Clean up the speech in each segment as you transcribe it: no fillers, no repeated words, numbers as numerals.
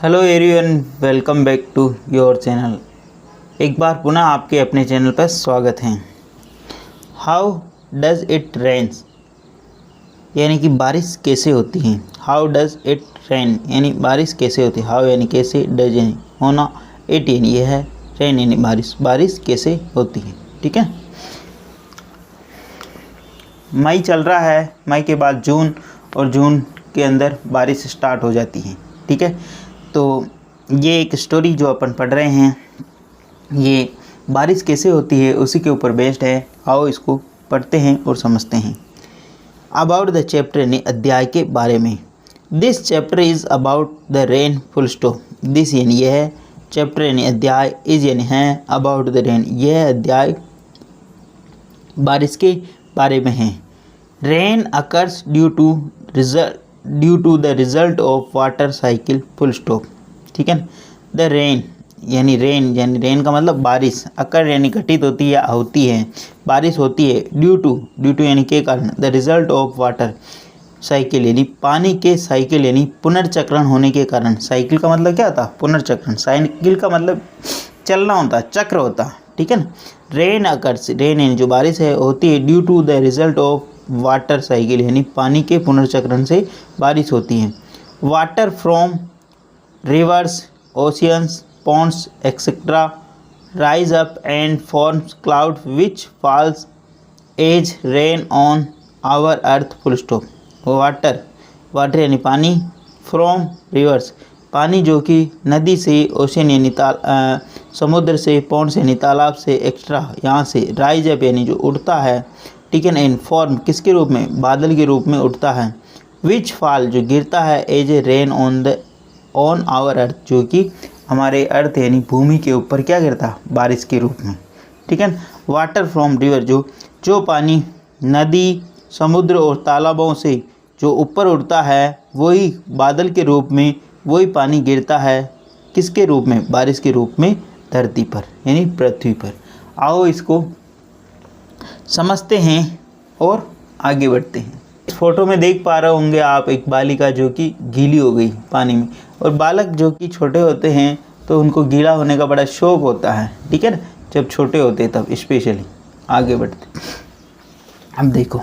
Hello everyone, welcome back to your channel. एक बार पुनः आपके अपने चैनल पर स्वागत है। हाउ डज़ इट रेन्स यानी कि बारिश कैसे होती है। हाउ डज़ इट रेन यानी बारिश कैसे होती है। हाउ यानी कैसे, डज यानी होना, इट यानी यह है, रेन यानी बारिश। बारिश कैसे होती है, ठीक है। मई चल रहा है, मई के बाद जून और जून के अंदर बारिश स्टार्ट हो जाती है, ठीक है। तो ये एक स्टोरी जो अपन पढ़ रहे हैं, ये बारिश कैसे होती है उसी के ऊपर बेस्ड है। आओ इसको पढ़ते हैं और समझते हैं। अबाउट द चैप्टर यानी अध्याय के बारे में। This chapter is about the rain full stop. This यानी यह है, चैप्टर यानी अध्याय, इज यानी है, अबाउट द रेन यह अध्याय बारिश के बारे में है। Rain occurs due to the result of water cycle full stop, ठीक है। द रेन यानी रेन का मतलब बारिश, अकर यानी घटित होती है या होती है, बारिश होती है ड्यू टू यानी के कारण, the result of water cycle यानी पानी के साइकिल यानी पुनर्चक्रण होने के कारण। साइकिल का मतलब क्या होता, पुनर्चक्रण। साइकिल का मतलब चलना होता, चक्र होता, ठीक है ना। रेन अकर्स, रेन यानी जो बारिश है होती है due to the result of water cycle यानी पानी के पुनर्चक्रण से बारिश होती है। Water from rivers, oceans, ponds etc. rise up and forms cloud which falls as rain on our earth full stop. Water यानी पानी, फ्रॉम रिवर्स पानी जो कि नदी से, ओशन यानी समुद्र से, पॉन्ड्स यानी तालाब से, एक्स्ट्रा यहाँ से, राइज अप यानी जो उड़ता है, ठीक है ना। इन फॉर्म किसके रूप में, बादल के रूप में उड़ता है। विच फॉल जो गिरता है, as a rain on our earth जो कि हमारे अर्थ यानी भूमि के ऊपर क्या गिरता, बारिश के रूप में, ठीक है। वाटर फ्रॉम रिवर जो पानी नदी, समुद्र और तालाबों से जो ऊपर उड़ता है, वही बादल के रूप में, वही पानी गिरता है किसके रूप में, बारिश के रूप में धरती पर यानी पृथ्वी पर। आओ इसको समझते हैं और आगे बढ़ते हैं। इस फोटो में देख पा रहे होंगे आप एक बालिका जो कि गीली हो गई पानी में, और बालक जो कि छोटे होते हैं तो उनको गीला होने का बड़ा शौक होता है, ठीक है ना, जब छोटे होते हैं तब स्पेशली। आगे बढ़ते, अब देखो।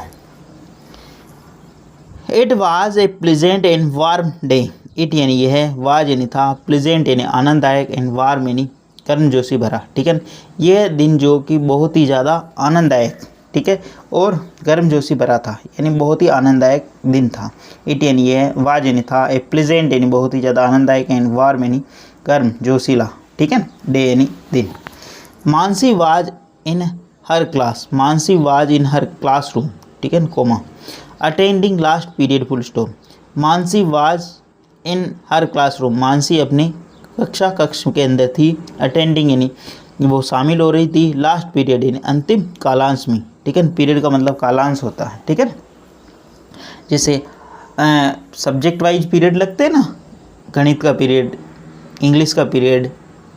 It was a pleasant and warm day. It यानी यह है, वाज यानी था, प्लेजेंट यानी आनंददायक, एंड वार्म यानी गर्मजोशी भरा, ठीक है। यह दिन जो कि बहुत ही ज़्यादा आनंददायक, ठीक है, और गर्मजोशी भरा था यानी बहुत ही आनंददायक दिन था। इट यानी यह, वाज यानी था, ए प्लेजेंट यानी बहुत ही ज़्यादा आनंददायक, एंड वार्म यानी गर्म जोशीला, ठीक है, डे यानी दिन। Mansi was in her class, Mansi was in her classroom, ठीक है, comma, attending last period full stop. Mansi was in her classroom, Mansi अपने कक्ष के अंदर थी, अटेंडिंग यानी वो शामिल हो रही थी, लास्ट पीरियड यानी अंतिम कालांश में, ठीक है। पीरियड का मतलब कालांश होता है, ठीक है। जैसे सब्जेक्ट वाइज पीरियड लगते हैं ना, गणित का पीरियड, इंग्लिश का पीरियड,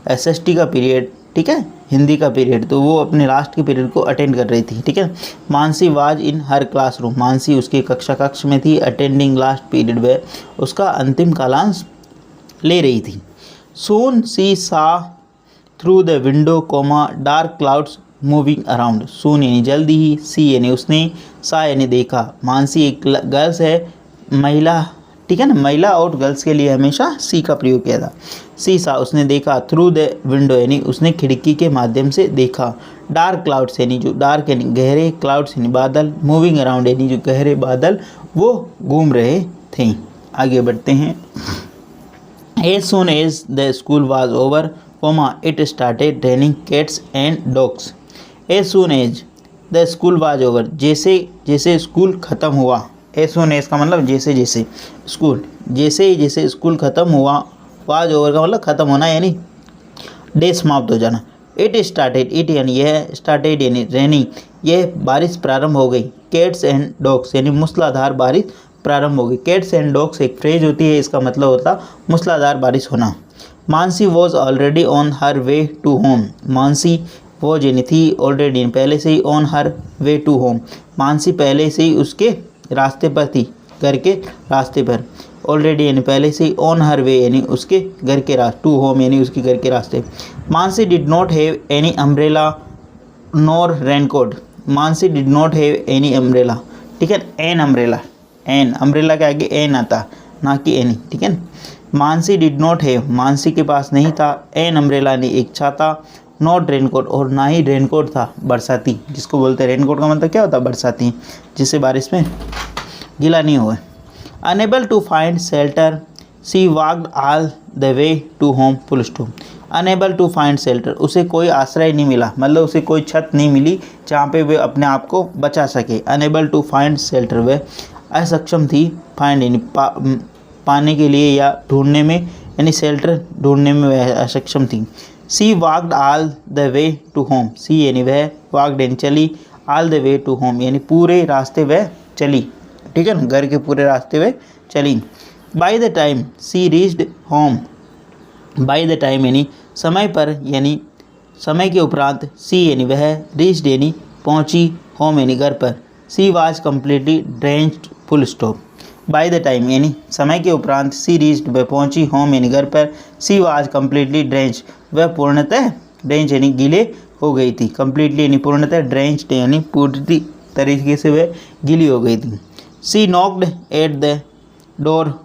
एसएसटी का पीरियड, ठीक है, हिंदी का पीरियड, तो वो अपने लास्ट के पीरियड को अटेंड कर रही थी, ठीक है। Mansi was in her classroom, Mansi उसके कक्ष में थी, अटेंडिंग लास्ट पीरियड में उसका अंतिम कालांश ले रही थी। Soon she saw through the window comma dark clouds moving around. Soon यानी जल्दी ही, सी यानी उसने, सा यानी देखा। मानसी एक गर्ल्स है, महिला, ठीक है ना, महिला और गर्ल्स के लिए हमेशा सी का प्रयोग किया था। सी सा उसने देखा, थ्रू द विंडो यानी उसने खिड़की के माध्यम से देखा। डार्क क्लाउड्स यानी जो डार्क यानी गहरे, क्लाउड्स यानी बादल, मूविंग अराउंड यानी जो गहरे बादल वो घूम रहे थे। आगे बढ़ते हैं। As soon as the school was over, it started raining cats and dogs. As soon as the school was over, जैसे जैसे स्कूल ख़त्म हुआ। as soon as का मतलब जैसे जैसे, स्कूल जैसे जैसे स्कूल ख़त्म हुआ, was over का मतलब ख़त्म होना यानी डे समाप्त हो जाना। इट स्टार्टेड, इट यानी यह, स्टार्टेड यानी रैनिंग यह बारिश प्रारंभ हो गई। कैट्स एंड डॉग्स यानी मूसलाधार बारिश प्रारंभ हो गई। कैट्स एंड डॉग्स एक फ्रेज होती है, इसका मतलब होता मूसलाधार बारिश होना। Mansi was already on her way to home. Mansi was यानी थी, ऑलरेडी पहले से ही, on her way to home Mansi पहले से ही उसके रास्ते पर थी, घर के रास्ते पर। ऑलरेडी यानी पहले से ही, ऑन हर वे यानी उसके घर के रास्ते, टू होम यानी उसके घर के रास्ते। Mansi did not have any umbrella nor raincoat. Mansi did not have any umbrella, ठीक है, एन अम्ब्रेला, एन अम्ब्रेला के आगे एन आता, ना कि एनी, ठीक है। Mansi did not have, Mansi के पास नहीं था, एन अम्ब्रेला ने एक छाता, नॉट रेनकोट और ना ही रेनकोट था, बरसाती, जिसको बोलते हैं रेनकोट का मतलब क्या होता है, बरसाती, जिससे बारिश में गीला नहीं हुआ। Unable to find shelter she walked all the way to home full stop. Unable to find shelter, उसे कोई आश्रय नहीं मिला, मतलब उसे कोई छत नहीं मिली जहाँ पे वे अपने आप को बचा सके। अनेबल टू फाइंड शेल्टर, वह असक्षम थी, फाइंड यानी पाने के लिए या ढूंढने में, यानी शेल्टर ढूंढने में वह असक्षम थी। She walked all the way to home, she यानी वह, वॉक्ड यानी चली, all the way to home यानी पूरे रास्ते वह चली, ठीक है ना, घर के पूरे रास्ते वह चली। By the time she reached home, by the time यानी समय पर, यानी समय के उपरांत, सी यानी वह, रीच्ड यानी पहुंची, होम यानी घर पर। She was completely drenched full stop. Bye the time यानी समय के उपरांत, सी रीच्ड वह पहुंची, होम यानी घर पर। सी वाज कम्प्लीटली ड्रेंच्ड, वह पूर्णतः, ड्रेंच यानी गीले हो गई थी, कम्प्लीटली यानी पूर्णतः, ड्रेंच्ड यानी पूरी तरीके से वह गीली हो गई थी। She knocked at the door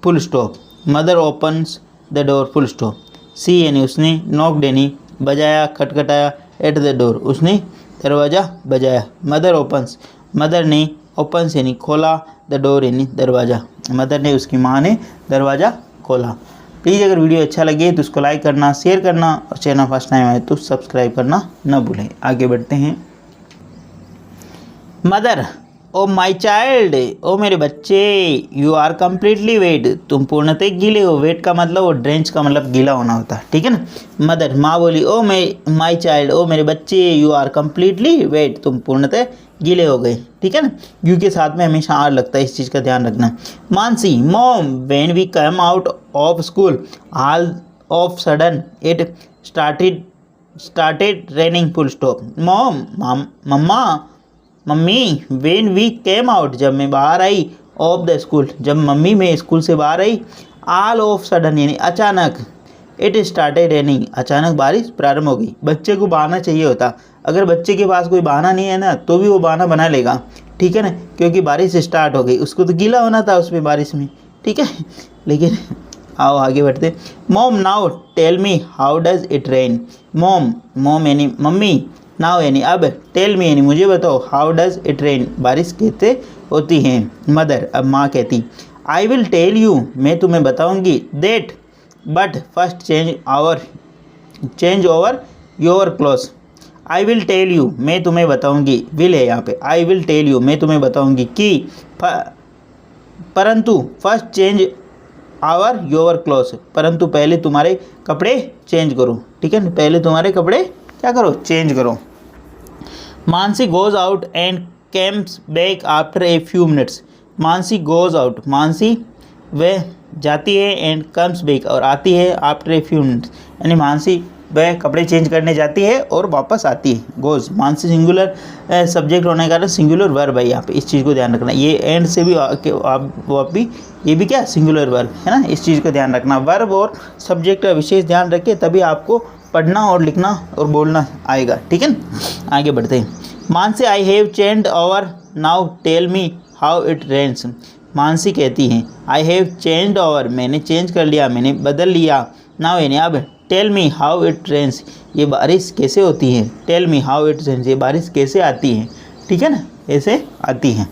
full stop, mother opens the door full stop. She यानी उसने, नॉक्ड यानी बजाया, खटखटाया, एट द डोर उसने दरवाज़ा बजाया। मदर ओपन्स, मदर ने, ओपन्स यानी खोला, द डोर यानी दरवाज़ा, मदर ने, उसकी माँ ने दरवाज़ा खोला। प्लीज़ अगर वीडियो अच्छा लगे तो उसको लाइक करना, शेयर करना और चैनल फर्स्ट टाइम आए तो सब्सक्राइब करना न भूलें। आगे बढ़ते हैं। मदर, ओ माई चाइल्ड, ओ मेरे बच्चे, यू आर कम्प्लीटली वेट, तुम पूर्णतः गीले हो। वेट का मतलब, वो ड्रेंच का मतलब गीला होना होता है, ठीक है ना। मदर, माँ बोली, ओ माई चाइल्ड, ओ मेरे बच्चे, यू आर कम्प्लीटली वेट, तुम पूर्णतः गीले हो गए, ठीक है ना। यू के साथ में हमेशा आर लगता है, इस चीज़ का ध्यान रखना। Mansi, mom, when we come out of school all of sudden it started raining full stop. Mom, मम्मी, वेन वी केम आउट, जब मैं बाहर आई, ऑफ द स्कूल, जब मम्मी मैं स्कूल से बाहर आई, ऑल ऑफ सडन यानी अचानक, इट स्टार्टेड रेनिंग, अचानक बारिश प्रारंभ हो गई। बच्चे को बहाना चाहिए होता, अगर बच्चे के पास कोई बहाना नहीं है ना तो भी वो बहाना बना लेगा, ठीक है ना, क्योंकि बारिश स्टार्ट हो गई, उसको तो गीला होना था उसमें बारिश में, ठीक है। लेकिन आओ आगे बढ़ते। Mom, now tell me how does it rain. Mom, mom यानी मम्मी, नाउ यानी अब, टेल मी यानी मुझे बताओ, हाउ डज इट रेन, बारिश कैसे होती हैं। मदर, अब माँ कहती, आई विल टेल यू, मैं तुम्हें बताऊंगी, that but first change over your clothes. I will tell you, मैं तुम्हें बताऊंगी, विल है यहाँ पे, आई विल टेल यू, मैं तुम्हें बताऊंगी कि, परंतु first change over your clothes, परंतु पहले तुम्हारे कपड़े चेंज करो, ठीक है, पहले तुम्हारे कपड़े क्या करो, चेंज करो। Mansi goes out and Kemps back after a few minutes. Mansi goes out, Mansi वह जाती है, एंड कम्स बैक और आती है, आफ्टर ए फ्यू मिनट्स यानी मानसी वह कपड़े चेंज करने जाती है और वापस आती है। गोज, मानसी सिंगुलर सब्जेक्ट होने के कारण सिंगुलर वर्ब है यहाँ पे, इस चीज़ को ध्यान रखना। ये एंड से भी आप भी, ये भी क्या सिंगुलर वर्ब है ना, इस चीज़ को ध्यान रखना। वर्ब और सब्जेक्ट का विशेष ध्यान रखिए, तभी आपको पढ़ना और लिखना और बोलना आएगा, ठीक है। आगे बढ़ते हैं। Mansi, I have changed over, now tell me how it rains. Mansi कहती हैं, आई हैव चेंज्ड ओवर, मैंने चेंज कर लिया, मैंने बदल लिया, नाउ यानी अब, tell me how it rains, ये बारिश कैसे होती है। Tell me how it rains, ये बारिश कैसे आती है, ठीक है ना, ऐसे आती है।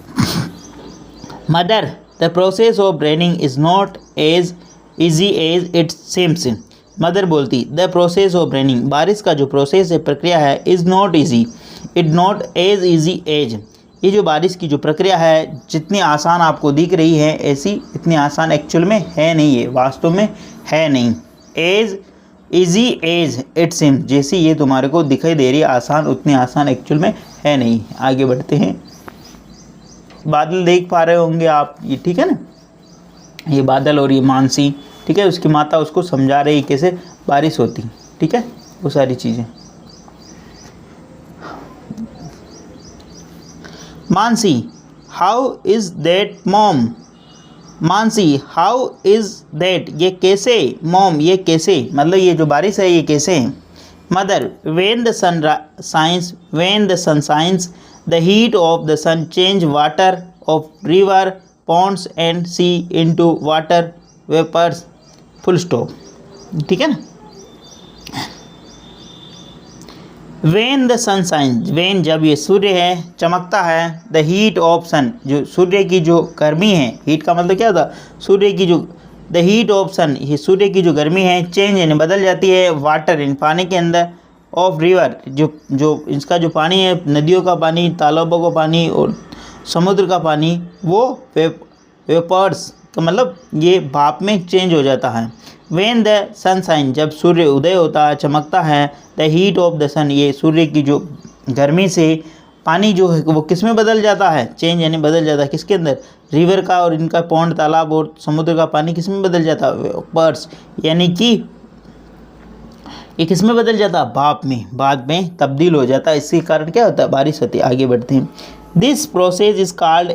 Mother, the process of raining is not as easy as it seems. Mother बोलती, द प्रोसेस ऑफ रेनिंग, बारिश का जो प्रोसेस है, प्रक्रिया है, is not easy, it not as easy as, ये जो बारिश की जो प्रक्रिया है, जितनी आसान आपको दिख रही है, ऐसी इतनी आसान एक्चुअल में है नहीं, है वास्तव में है नहीं। As easy as it seems, जैसी ये तुम्हारे को दिखाई दे रही है आसान, उतनी आसान एक्चुअल में है नहीं। आगे बढ़ते हैं। बादल देख पा रहे होंगे आप, ये ठीक है ना, ये बादल और ये मानसी, ठीक है, उसकी माता उसको समझा रही कैसे बारिश होती, ठीक है, वो सारी चीज़ें। Mansi, how is that mom, Mansi how is that, ये कैसे, मॉम ये कैसे, मतलब ये जो बारिश है ये कैसे है। Mother when the sun shines, when the sun shines the heat of the sun change water of river ponds and sea into water vapours, full stop. ठीक है ना। When the sun shines, when जब ये सूर्य है चमकता है, the heat of सन जो सूर्य की जो गर्मी है, हीट का मतलब क्या होता, सूर्य की जो, द हीट ऑफ सन ये सूर्य की जो गर्मी है, चेंज यानी बदल जाती है, वाटर इन पानी के अंदर, ऑफ रिवर जो इसका जो पानी है, नदियों का पानी, तालाबों का पानी और समुद्र का पानी, वो वेपर्स का मतलब ये भाप में चेंज हो जाता है। वेन द सन साइन जब सूर्य उदय होता है चमकता है, द हीट ऑफ द सन ये सूर्य की जो गर्मी से पानी जो है वो किस में बदल जाता है, चेंज यानी बदल जाता है किसके अंदर, रिवर का, और इनका पौंड तालाब और समुद्र का पानी किस में बदल जाता है, वेपर्स यानी कि ये किस में बदल जाता है, भाप में, बाद में तब्दील हो जाता है। इसके कारण क्या होता है, बारिश होती है। आगे बढ़ते हैं। This process is called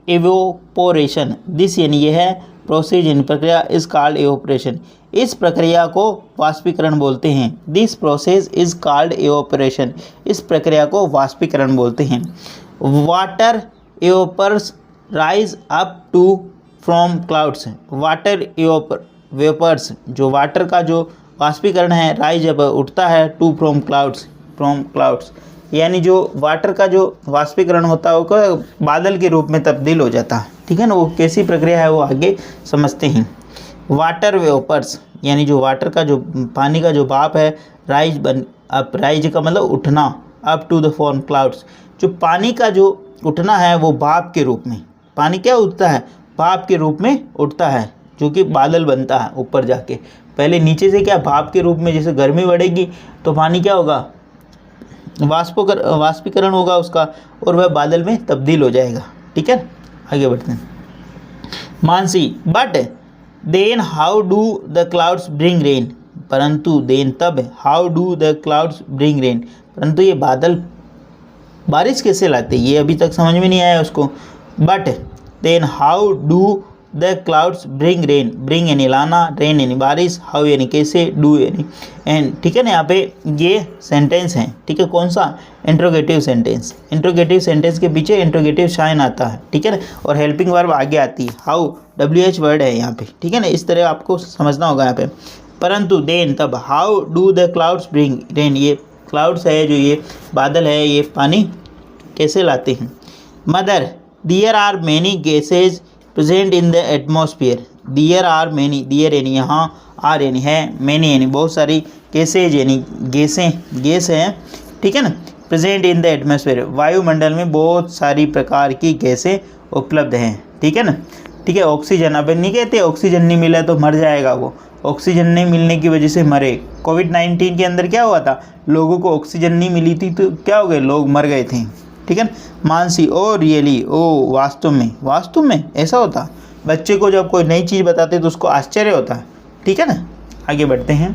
evaporation, this यानी यह है, प्रोसेस यानी प्रक्रिया, इज कॉल्ड एवोपोरेशन इस प्रक्रिया को वाष्पीकरण बोलते हैं। This process is called evaporation इस प्रक्रिया को वाष्पीकरण बोलते हैं। Water evaporates rise up to from clouds, water vapours जो वाटर का जो वाष्पीकरण है, राइज अप उठता है, टू फ्रॉम क्लाउड्स यानी जो वाटर का जो वाष्पीकरण होता है वो बादल के रूप में तब्दील हो जाता है। ठीक है ना। वो कैसी प्रक्रिया है वो आगे समझते हैं। वाटर वेपर्स यानी जो वाटर का जो पानी का जो भाप है, राइज का मतलब उठना, up to the form clouds जो पानी का जो उठना है वो भाप के रूप में, पानी क्या उठता है, भाप के रूप में उठता है, जो कि बादल बनता है ऊपर जाके। पहले नीचे से क्या भाप के रूप में, जैसे गर्मी बढ़ेगी तो पानी क्या होगा, वाष्पीकरण होगा उसका और वह बादल में तब्दील हो जाएगा। ठीक है। आगे बढ़ते हैं। Mansi but then how do the clouds bring rain, परंतु देन तब, how do the clouds bring rain परंतु ये बादल बारिश कैसे लाते, ये अभी तक समझ में नहीं आया उसको। But then how do the clouds bring rain, bring यानी लाना, रेन यानी बारिश, हाउ यानी कैसे, डू यानी एंड। ठीक है ना। यहाँ पे ये सेंटेंस है। ठीक है। कौन सा, इंट्रोगेटिव सेंटेंस। इंट्रोगेटिव सेंटेंस के पीछे इंट्रोगेटिव साइन आता है। ठीक है ना। और हेल्पिंग वर्ब आगे आती है, हाउ WH वर्ड है यहाँ पे। ठीक है ना। इस तरह आपको समझना होगा यहाँ पे। परंतु देन तब, how do the clouds bring rain, ये क्लाउड्स है जो ये बादल है ये पानी कैसे लाते हैं। Mother there are many gases present in the atmosphere, there are many, there यानी यहाँ, आर यानी है, मैनी यानी बहुत सारी, गैसेज यानी गैस हैं। ठीक है ना। प्रेजेंट इन द एटमॉस्फेयर वायुमंडल में बहुत सारी प्रकार की गैसें उपलब्ध हैं। ठीक है ना। ठीक है। ऑक्सीजन, अब नहीं कहते ऑक्सीजन नहीं मिला तो मर जाएगा वो, ऑक्सीजन नहीं मिलने की वजह से मरे। कोविड-19 के अंदर क्या हुआ था, लोगों को ऑक्सीजन नहीं मिली थी तो क्या हो गए, लोग मर गए थे। ठीक है। मानसी ओ रियली, ओ वास्तव में ऐसा होता। बच्चे को जब कोई नई चीज़ बताते तो उसको आश्चर्य होता है। ठीक है ना। आगे बढ़ते हैं।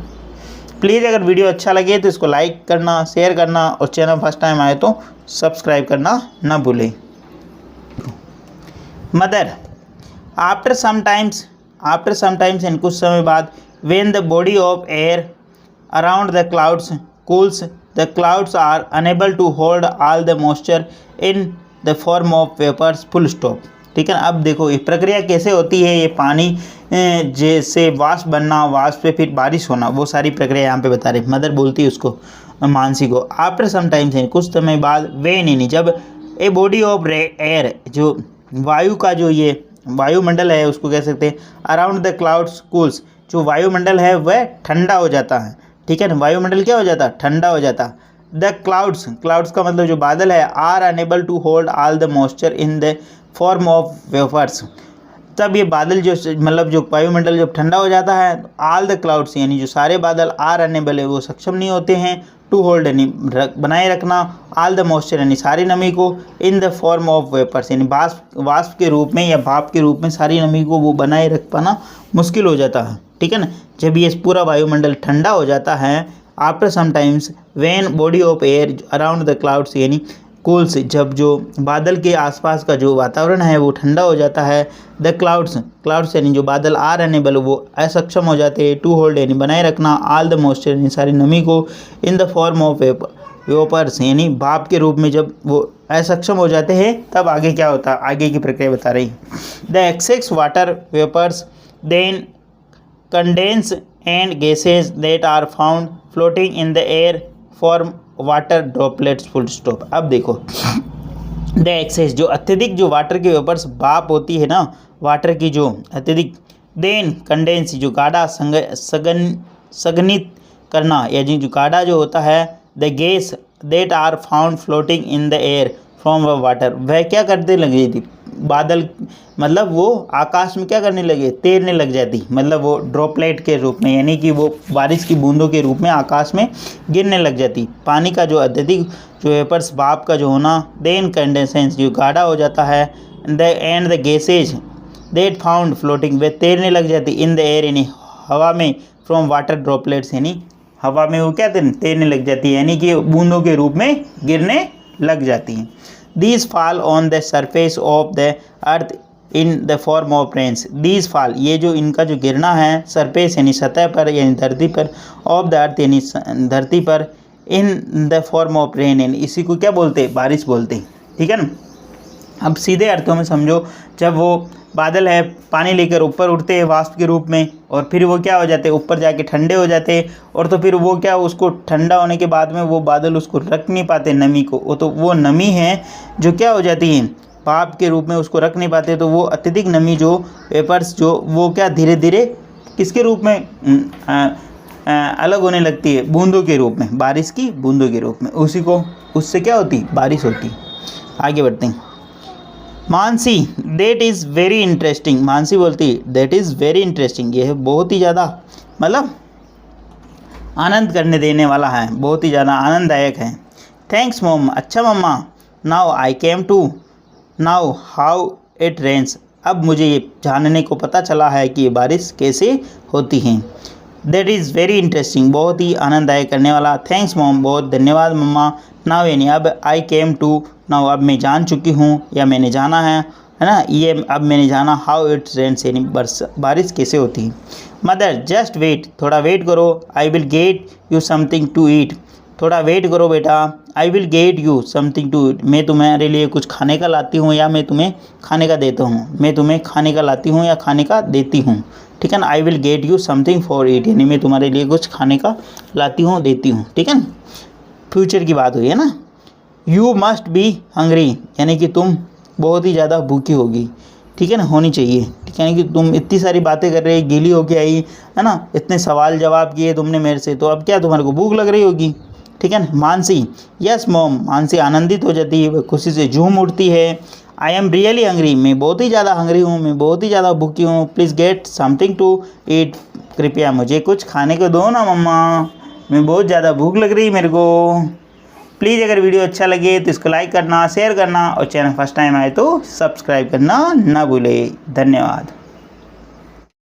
प्लीज़ अगर वीडियो अच्छा लगे तो इसको लाइक करना, शेयर करना और चैनल फर्स्ट टाइम आए तो सब्सक्राइब करना ना भूलें। मदर आफ्टर समटाइम्स इन कुछ समय बाद, when the body of air around the clouds cools, the clouds are unable to hold all the moisture in the form of vapors, full stop। ठीक है ना। अब देखो ये प्रक्रिया कैसे होती है, ये पानी जैसे वाष्प बनना, वाष्प पे फिर बारिश होना, वो सारी प्रक्रिया यहाँ पे बता रहे। मदर बोलती है उसको, मानसी को, आफ्टर सम टाइम्स कुछ समय बाद, वेन यानी जब, ए बॉडी ऑफ एयर जो वायु का जो ये वायुमंडल है उसको कह सकते हैं, अराउंड द क्लाउड्स कूल्स जो वायुमंडल है वह ठंडा हो जाता है। ठीक है ना। वायुमंडल क्या हो जाता है, ठंडा हो जाता। द क्लाउड्स का मतलब जो बादल है, are unable to hold all the moisture in the form of vapours, तब ये बादल जो मतलब जो वायुमंडल जब ठंडा हो जाता है, ऑल द क्लाउड्स यानी जो सारे बादल, आर अनेबल है वो सक्षम नहीं होते हैं, टू होल्ड यानी बनाए रखना, ऑल द मॉइस्चर यानी सारी नमी को, in the form of vapours यानी वाष्प के रूप में या भाप के रूप में सारी नमी को वो बनाए रख पाना मुश्किल हो जाता है। ठीक है ना। जब ये पूरा वायुमंडल ठंडा हो जाता है, after some times, when body of air around the clouds यानी कूल्स, जब जो बादल के आसपास का जो वातावरण है वो ठंडा हो जाता है। द क्लाउड्स यानी जो बादल आर अनेबल वो असक्षम हो जाते हैं। टू होल्ड यानी बनाए रखना ऑल द मॉइस्चर यानी सारी नमी को। In the form of vapours यानी भाप के रूप में जब वो असक्षम हो जाते हैं तब आगे क्या होता है, आगे की प्रक्रिया बता रही। The excess water vapours then condense and gases that are found floating in the air form water droplets full stop. अब देखो द एक्सेस जो अत्यधिक जो वाटर के वेपर्स भाप होती है ना, वाटर की जो अत्यधिक, देन कंडेंस जो गाढ़ा संघनित करना यानी जो गाढ़ा जो होता है। The gas that are found floating in the air from water, वह क्या करते लगी थी, बादल मतलब वो आकाश में क्या करने लगे, तैरने लग जाती, मतलब वो ड्रॉपलेट के रूप में यानी कि वो बारिश की बूंदों के रूप में आकाश में गिरने लग जाती। पानी का जो अत्यधिक जो वेपर्स भाप का जो होना। देन कंडेंसेंस जो गाढ़ा हो जाता है। And the gases that found floating, वे तैरने लग जाती इन द एयर यानी हवा में फ्रॉम वाटर ड्रॉपलेट्स यानी हवा में वो क्या तैरने लग जाती है यानी कि बूंदों के रूप में गिरने लग जाती हैं। These fall on the surface of the earth in the form of rains. These fall ये जो इनका जो गिरना है सरफेस यानी सतह पर यानी धरती पर, ऑफ द अर्थ यानी धरती पर, इन द फॉर्म ऑफ रेन यानी इसी को क्या बोलते हैं, बारिश बोलते हैं। ठीक है ना। अब सीधे अर्थों में समझो, जब वो बादल है पानी लेकर ऊपर उठते हैं वाष्प के रूप में और फिर वो क्या हो जाते हैं, ऊपर जाके ठंडे हो जाते हैं और तो फिर वो क्या उसको ठंडा होने के बाद में वो बादल उसको रख नहीं पाते नमी को, वो तो वो नमी है जो क्या हो जाती है भाप के रूप में उसको रख नहीं पाते। तो वो अत्यधिक नमी जो वेपर्स जो वो क्या धीरे धीरे किसके रूप में अलग होने लगती है, बूंदों के रूप में, बारिश की बूंदों के रूप में, उसी को उससे क्या होती बारिश होती। आगे बढ़ते हैं। Mansi that is very interesting, Mansi बोलती दैट इज़ वेरी इंटरेस्टिंग, ये है बहुत ही ज़्यादा मतलब आनंद करने देने वाला है, बहुत ही ज़्यादा आनंददायक है। थैंक्स मॉम, अच्छा मम्मा। Now I came to know how it rains, अब मुझे ये जानने को पता चला है कि ये बारिश कैसे होती है। दैट इज़ वेरी इंटरेस्टिंग, बहुत ही आनंददायक करने वाला। थैंक्स मॉम, बहुत धन्यवाद मम्मा। नाउ यानी अब, आई केम टू नाउ अब मैं जान चुकी हूँ या मैंने जाना है ना, ये अब मैंने जाना। हाउ इट रेन्स यानी बारिश कैसे होती है। मदर जस्ट वेट, थोड़ा वेट करो। I will get you something to eat, थोड़ा वेट करो बेटा। I will get you something to eat, मैं तुम्हारे लिए कुछ खाने का लाती हूँ या मैं तुम्हें खाने का देता हूँ, मैं तुम्हें खाने का लाती हूँ या खाने का देती हूँ। ठीक है ना। I will get you something for eat यानी मैं तुम्हारे लिए कुछ खाने का लाती हूँ देती हूँ। ठीक है ना, फ्यूचर की बात हुई है ना। यू मस्ट बी हंग्री यानी कि तुम बहुत ही ज़्यादा भूखी होगी। ठीक है ना, होनी चाहिए। ठीक है ना, कि तुम इतनी सारी बातें कर रही, गीली होके आई है ना, इतने सवाल जवाब किए तुमने मेरे से, तो अब क्या तुम्हारे को भूख लग रही होगी। ठीक है ना। मानसी यस मॉम, मानसी आनंदित हो जाती है, खुशी से झूम उठती है। आई एम रियली हंग्री, मैं बहुत ही ज़्यादा हंग्री हूँ, मैं बहुत ही ज़्यादा भूखी हूँ। Please get something to eat, कृपया मुझे कुछ खाने को दो ना मम्मा, मैं बहुत ज़्यादा भूख लग रही है मेरे को। प्लीज़ अगर वीडियो अच्छा लगे तो इसको लाइक करना, शेयर करना और चैनल फर्स्ट टाइम आए तो सब्सक्राइब करना ना भूले। धन्यवाद।